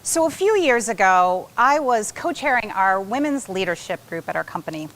So a few years ago, I was co-chairing our women's leadership group at our company.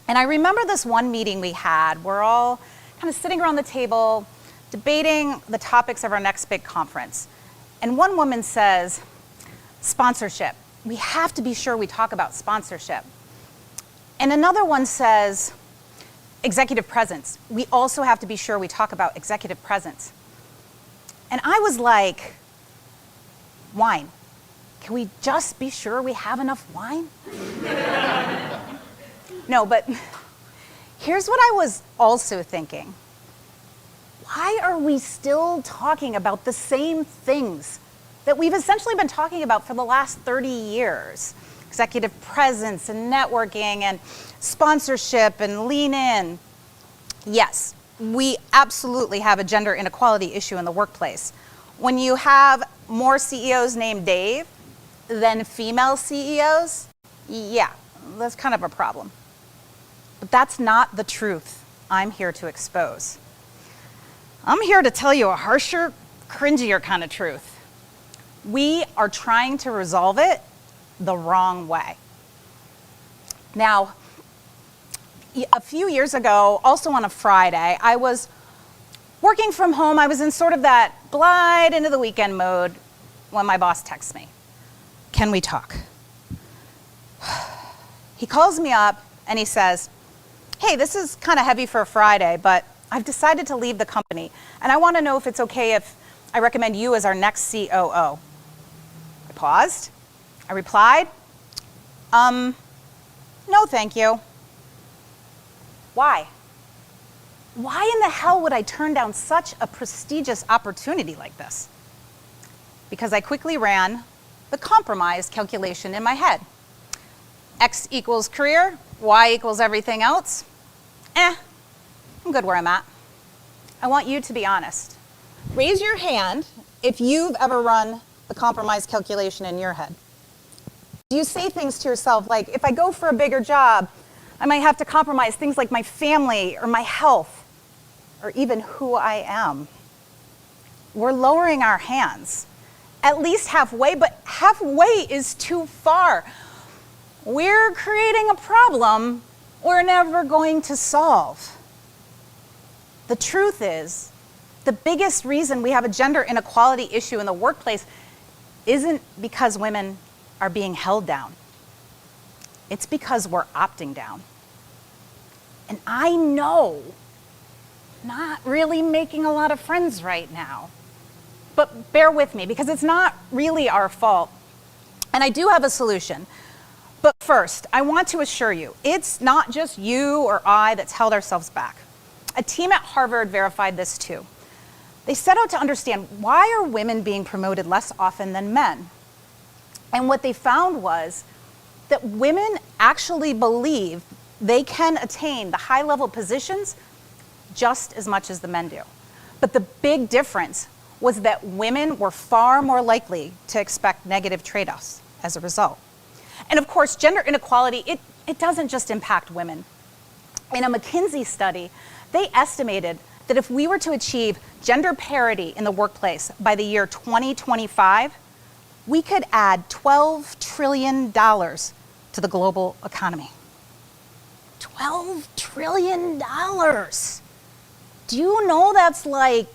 And I remember this one meeting we had. We're all kind of sitting around the table, debating the topics of our next big conference. And one woman says, sponsorship. We have to be sure we talk about sponsorship. And another one says, executive presence. We also have to be sure we talk about executive presence. And I was like, wine. Can we just be sure we have enough wine? No, but here's what I was also thinking. Why are we still talking about the same things that we've essentially been talking about for the last 30 years? Executive presence and networking and sponsorship and lean in. Yes, we absolutely have a gender inequality issue in the workplace. When you have more CEOs named Dave than female CEOs, yeah, that's kind of a problem. But that's not the truth I'm here to expose. I'm here to tell you a harsher, cringier kind of truth. We are trying to resolve it the wrong way. Now, a few years ago, also on a Friday, I was working from home. I was in sort of that glide into the weekend mode when my boss texts me. Can we talk? He calls me up and he says, hey, this is kind of heavy for a Friday, but I've decided to leave the company and I want to know if it's okay if I recommend you as our next COO. I paused. I replied, no, thank you. Why? Why in the hell would I turn down such a prestigious opportunity like this? Because I quickly ran the compromise calculation in my head. X equals career, Y equals everything else. I'm good where I'm at. I want you to be honest. Raise your hand if you've ever run the compromise calculation in your head. Do you say things to yourself like, if I go for a bigger job, I might have to compromise things like my family or my health or even who I am? We're lowering our hands, at least halfway, but halfway is too far. We're creating a problem we're never going to solve. The truth is, the biggest reason we have a gender inequality issue in the workplace isn't because women are being held down. It's because we're opting down. And I know, not really making a lot of friends right now. But bear with me, because it's not really our fault. And I do have a solution. But first, I want to assure you, it's not just you or I that's held ourselves back. A team at Harvard verified this too. They set out to understand, why are women being promoted less often than men? And what they found was that women actually believe they can attain the high-level positions just as much as the men do. But the big difference was that women were far more likely to expect negative trade-offs as a result. And of course, gender inequality, it doesn't just impact women. In a McKinsey study, they estimated that if we were to achieve gender parity in the workplace by the year 2025, we could add $12 trillion to the global economy. $12 trillion. Do you know that's like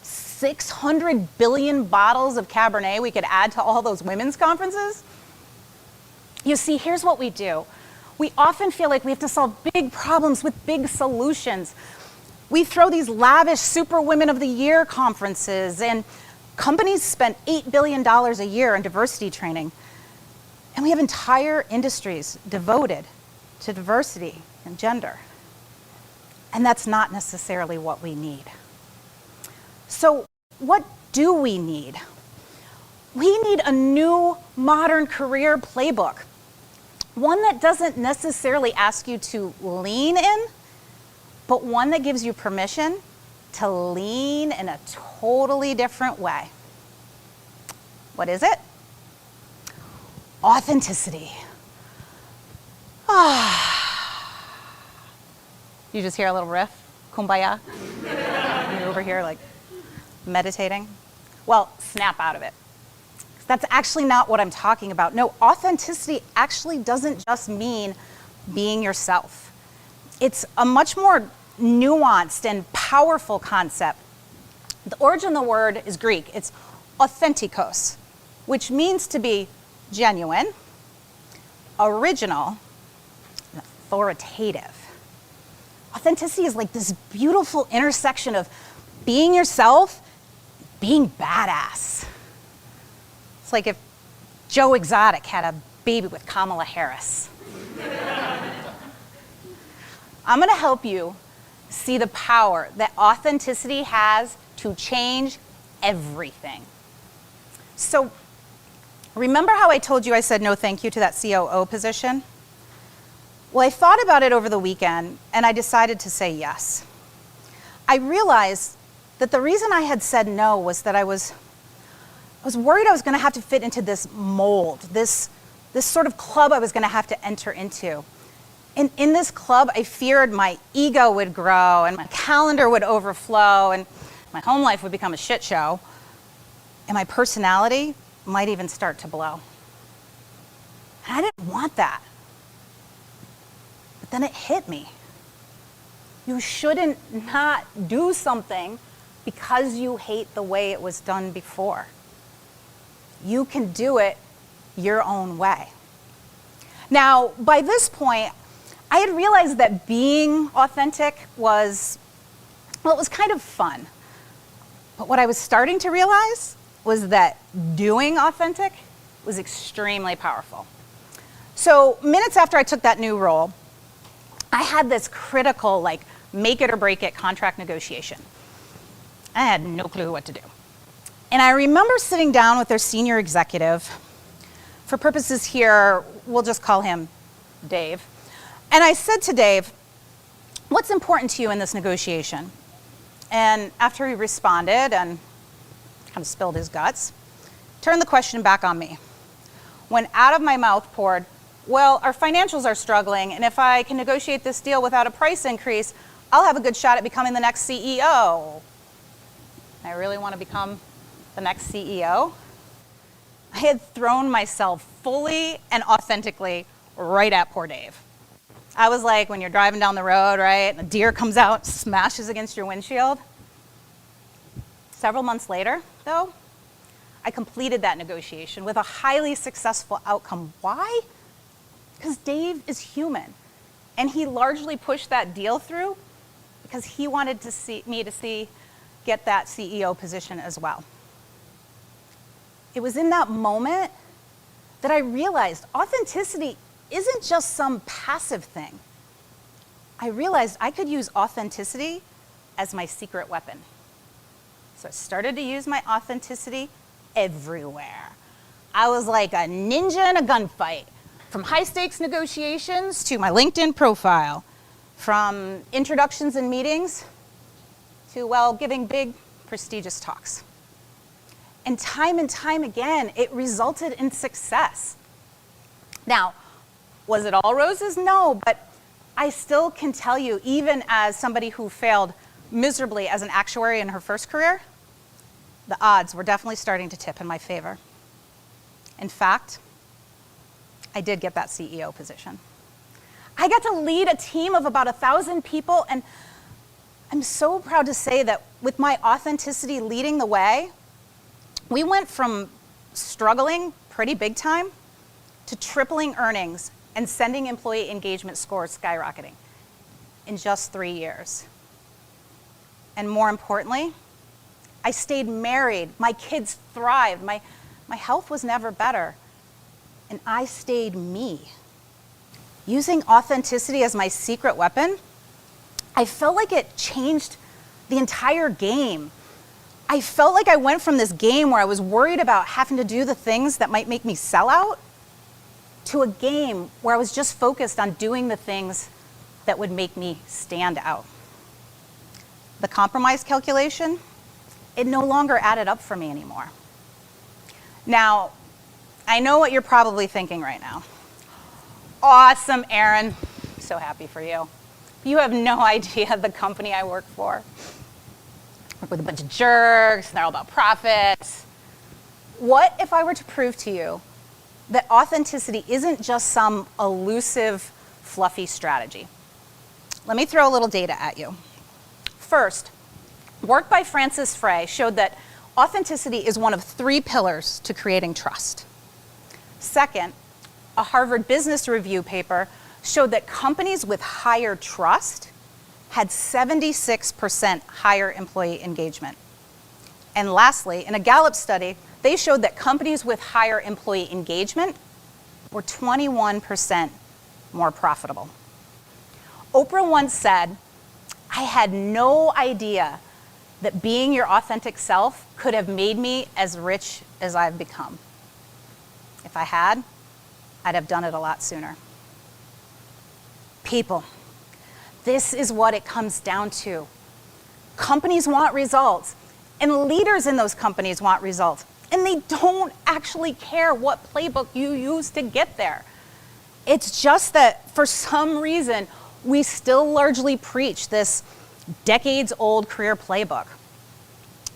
600 billion bottles of Cabernet we could add to all those women's conferences? You see, here's what we do. We often feel like we have to solve big problems with big solutions. We throw these lavish Super Women of the Year conferences, and companies spend $8 billion a year on diversity training. And we have entire industries devoted to diversity and gender. And that's not necessarily what we need. So what do we need? We need a new modern career playbook. One that doesn't necessarily ask you to lean in, but one that gives you permission to lean in a totally different way. What is it? Authenticity. You just hear a little riff, kumbaya. You're over here like meditating. Well, snap out of it. That's actually not what I'm talking about. No, authenticity actually doesn't just mean being yourself. It's a much more nuanced and powerful concept. The origin of the word is Greek. It's authentikos, which means to be genuine, original, and authoritative. Authenticity is like this beautiful intersection of being yourself, being badass. It's like if Joe Exotic had a baby with Kamala Harris. I'm going to help you see the power that authenticity has to change everything. So, remember how I told you I said no thank you to that COO position? Well, I thought about it over the weekend, and I decided to say yes. I realized that the reason I had said no was that I was worried I was going to have to fit into this mold, this sort of club I was going to have to enter into. And in this club, I feared my ego would grow, and my calendar would overflow, and my home life would become a shit show, and my personality might even start to blow. And I didn't want that. But then it hit me. You shouldn't not do something because you hate the way it was done before. You can do it your own way. Now, by this point, I had realized that being authentic was kind of fun. But what I was starting to realize was that doing authentic was extremely powerful. So minutes after I took that new role, I had this critical, make it or break it contract negotiation. I had no clue what to do. And I remember sitting down with their senior executive. For purposes here, we'll just call him Dave. And I said to Dave, what's important to you in this negotiation? And after he responded and kind of spilled his guts, turned the question back on me. When out of my mouth poured, well, our financials are struggling, and if I can negotiate this deal without a price increase, I'll have a good shot at becoming the next CEO. I really want to become the next CEO? I had thrown myself fully and authentically right at poor Dave. I was like when you're driving down the road, right, and a deer comes out, smashes against your windshield. Several months later, though, I completed that negotiation with a highly successful outcome. Why? Because Dave is human, and he largely pushed that deal through because he wanted me to get that CEO position as well. It was in that moment that I realized authenticity isn't just some passive thing. I realized I could use authenticity as my secret weapon. So I started to use my authenticity everywhere. I was like a ninja in a gunfight, from high-stakes negotiations to my LinkedIn profile, from introductions and meetings to, giving big, prestigious talks. And time again, it resulted in success. Now, was it all roses? No, but I still can tell you, even as somebody who failed miserably as an actuary in her first career, the odds were definitely starting to tip in my favor. In fact, I did get that CEO position. I got to lead a team of about 1,000 people, and I'm so proud to say that with my authenticity leading the way, we went from struggling pretty big time to tripling earnings and sending employee engagement scores skyrocketing in just 3 years. And more importantly, I stayed married, my kids thrived, my health was never better, and I stayed me. Using authenticity as my secret weapon, I felt like it changed the entire game. I felt like I went from this game where I was worried about having to do the things that might make me sell out to a game where I was just focused on doing the things that would make me stand out. The compromise calculation, it no longer added up for me anymore. Now, I know what you're probably thinking right now. Awesome, Erin. So happy for you. You have no idea the company I work for. I work with a bunch of jerks, and they're all about profits. What if I were to prove to you that authenticity isn't just some elusive, fluffy strategy? Let me throw a little data at you. First, work by Francis Frey showed that authenticity is one of 3 pillars to creating trust. Second, a Harvard Business Review paper showed that companies with higher trust had 76% higher employee engagement. And lastly, in a Gallup study, they showed that companies with higher employee engagement were 21% more profitable. Oprah once said, "I had no idea that being your authentic self could have made me as rich as I've become. If I had, I'd have done it a lot sooner." People, this is what it comes down to. Companies want results, and leaders in those companies want results, and they don't actually care what playbook you use to get there. It's just that for some reason, we still largely preach this decades-old career playbook.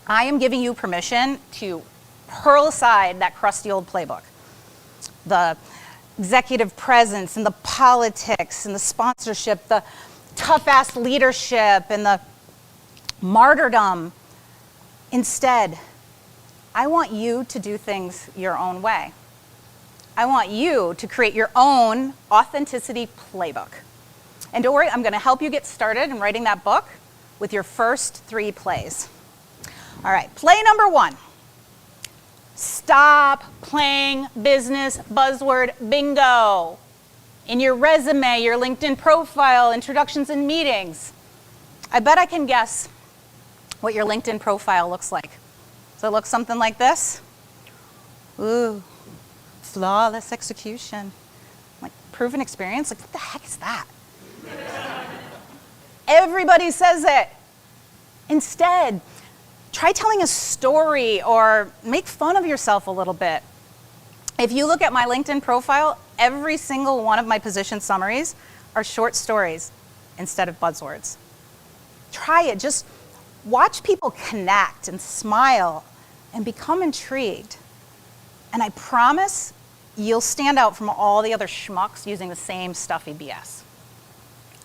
I am giving you permission to hurl aside that crusty old playbook. The executive presence and the politics and the sponsorship, the tough-ass leadership and the martyrdom. Instead, I want you to do things your own way. I want you to create your own authenticity playbook. And don't worry, I'm going to help you get started in writing that book with your first 3 plays. All right, play number 1. Stop playing business buzzword bingo. In your resume, your LinkedIn profile, introductions and meetings. I bet I can guess what your LinkedIn profile looks like. Does it look something like this? Ooh, flawless execution. Like proven experience? Like what the heck is that? Everybody says it. Instead, try telling a story or make fun of yourself a little bit. If you look at my LinkedIn profile, every single one of my position summaries are short stories instead of buzzwords. Try it. Just watch people connect and smile and become intrigued. And I promise you'll stand out from all the other schmucks using the same stuffy BS.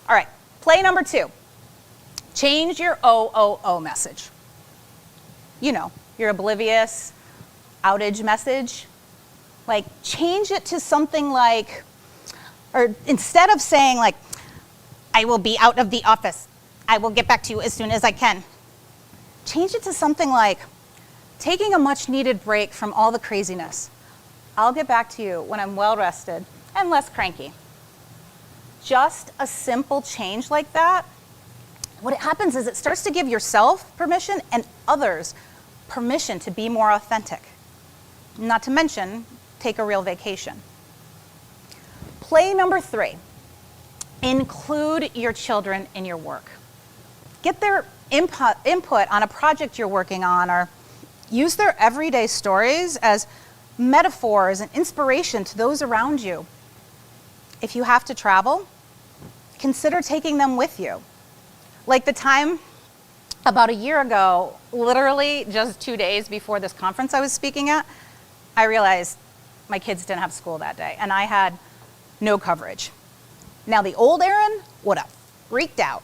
All right, play number 2. Change your OOO message. You know, your oblivious outage message. Like, change it to something like, or instead of saying like, "I will be out of the office. I will get back to you as soon as I can." Change it to something like, "Taking a much needed break from all the craziness. I'll get back to you when I'm well rested and less cranky." Just a simple change like that, what happens is it starts to give yourself permission and others permission to be more authentic. Not to mention, take a real vacation. Play number 3, include your children in your work. Get their input on a project you're working on, or use their everyday stories as metaphors and inspiration to those around you. If you have to travel, consider taking them with you. Like the time about a year ago, literally just 2 days before this conference I was speaking at, I realized my kids didn't have school that day and I had no coverage. Now the old Erin would have freaked out.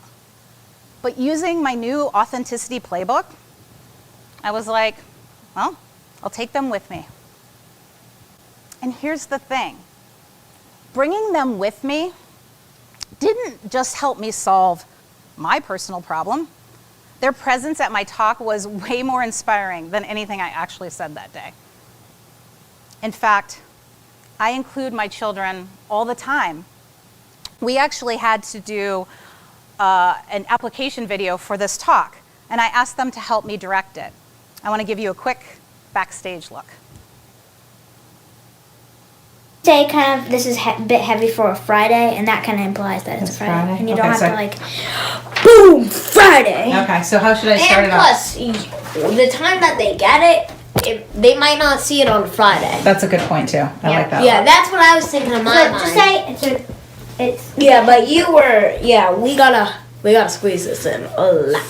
But using my new authenticity playbook, I was like, well, I'll take them with me. And here's the thing. Bringing them with me didn't just help me solve my personal problem. Their presence at my talk was way more inspiring than anything I actually said that day. In fact, I include my children all the time. We actually had to do an application video for this talk, and I asked them to help me direct it. I want to give you a quick backstage look. Say kind of this is a bit heavy for a Friday, and that kind of implies that it's a Friday. And you don't have to like, boom, Friday. Okay, so how should I start it off? And plus, the time that they get it, they might not see it on Friday. That's a good point too. I like that. Yeah, that's what I was thinking in my mind. Just say it's. Yeah, but you were. Yeah, we gotta squeeze this in a lot.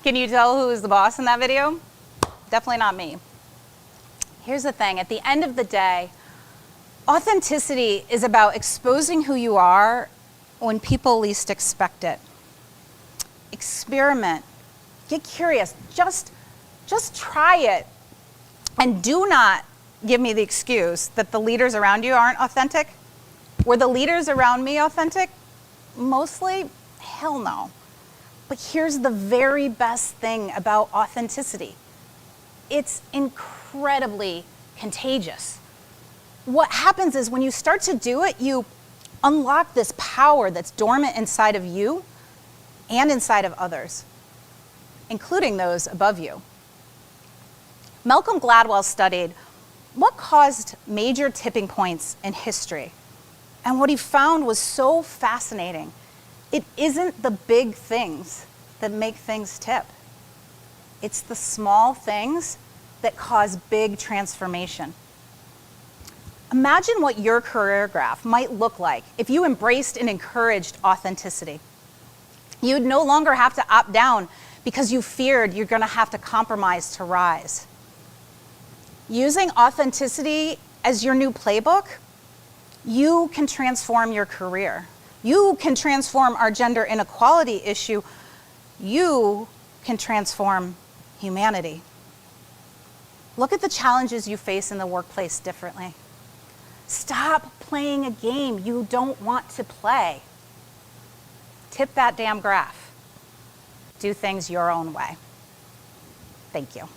Can you tell who was the boss in that video? Definitely not me. Here's the thing, at the end of the day, authenticity is about exposing who you are when people least expect it. Experiment, get curious, just try it. And do not give me the excuse that the leaders around you aren't authentic. Were the leaders around me authentic? Mostly, hell no. But here's the very best thing about authenticity. It's incredibly contagious. What happens is when you start to do it, you unlock this power that's dormant inside of you and inside of others, including those above you. Malcolm Gladwell studied what caused major tipping points in history. And what he found was so fascinating. It isn't the big things that make things tip. It's the small things that cause big transformation. Imagine what your career graph might look like if you embraced and encouraged authenticity. You'd no longer have to opt down because you feared you're going to have to compromise to rise. Using authenticity as your new playbook, you can transform your career. You can transform our gender inequality issue. You can transform humanity. Look at the challenges you face in the workplace differently. Stop playing a game you don't want to play. Tip that damn graph. Do things your own way. Thank you.